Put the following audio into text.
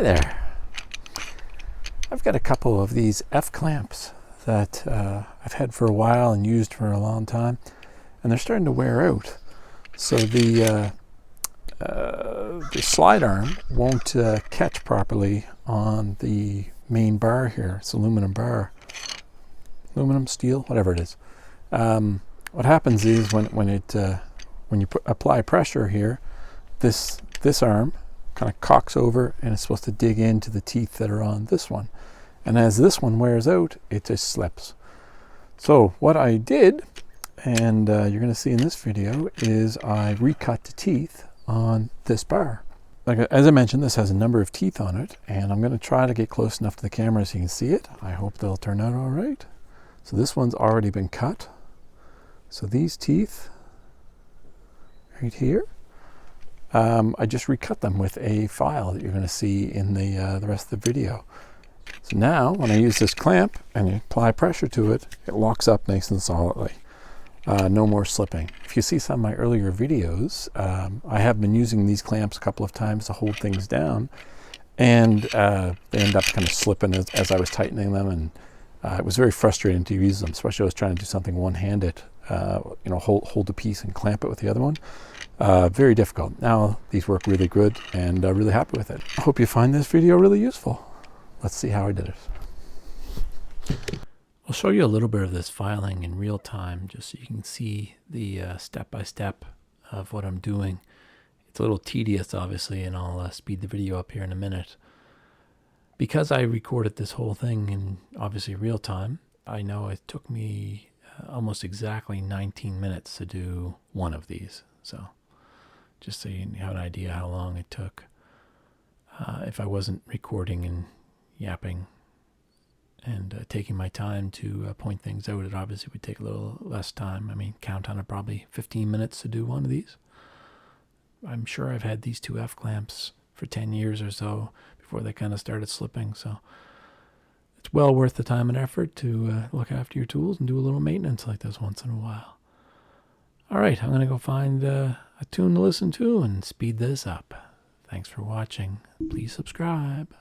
there. I've got a couple of these F-clamps that I've had for a while and used for a long time, and they're starting to wear out. So the slide arm won't catch properly on the main bar here. It's aluminum bar. Aluminum, steel, whatever it is. What happens is when you apply pressure here, this arm kind of cocks over and it's supposed to dig into the teeth that are on this one. And as this one wears out, it just slips. So what I did, and you're going to see in this video, is I recut the teeth on this bar. Like, as I mentioned, this has a number of teeth on it, and I'm going to try to get close enough to the camera so you can see it. I hope they'll turn out all right. So this one's already been cut. So these teeth right here, I just recut them with a file that you're going to see in the rest of the video. So now when I use this clamp and you apply pressure to it, it locks up nice and solidly. No more slipping. If you see some of my earlier videos, I have been using these clamps a couple of times to hold things down, and they end up kind of slipping as I was tightening them, and it was very frustrating to use them, especially I was trying to do something one-handed, hold a piece and clamp it with the other one. Very difficult. Now these work really good, and really happy with it. I hope you find this video really useful. Let's see how I did it. I'll show you a little bit of this filing in real time, just so you can see the step-by-step of what I'm doing. It's a little tedious, obviously, and I'll speed the video up here in a minute. Because I recorded this whole thing in, obviously, real time, I know it took me almost exactly 19 minutes to do one of these. So just so you have an idea how long it took. If I wasn't recording and yapping and taking my time to point things out, it obviously would take a little less time. I mean, count on it, probably 15 minutes to do one of these. I'm sure I've had these two F-clamps for 10 years or so before they kind of started slipping, so it's well worth the time and effort to look after your tools and do a little maintenance like this once in a while. All right, I'm going to go find a tune to listen to and speed this up. Thanks for watching. Please subscribe.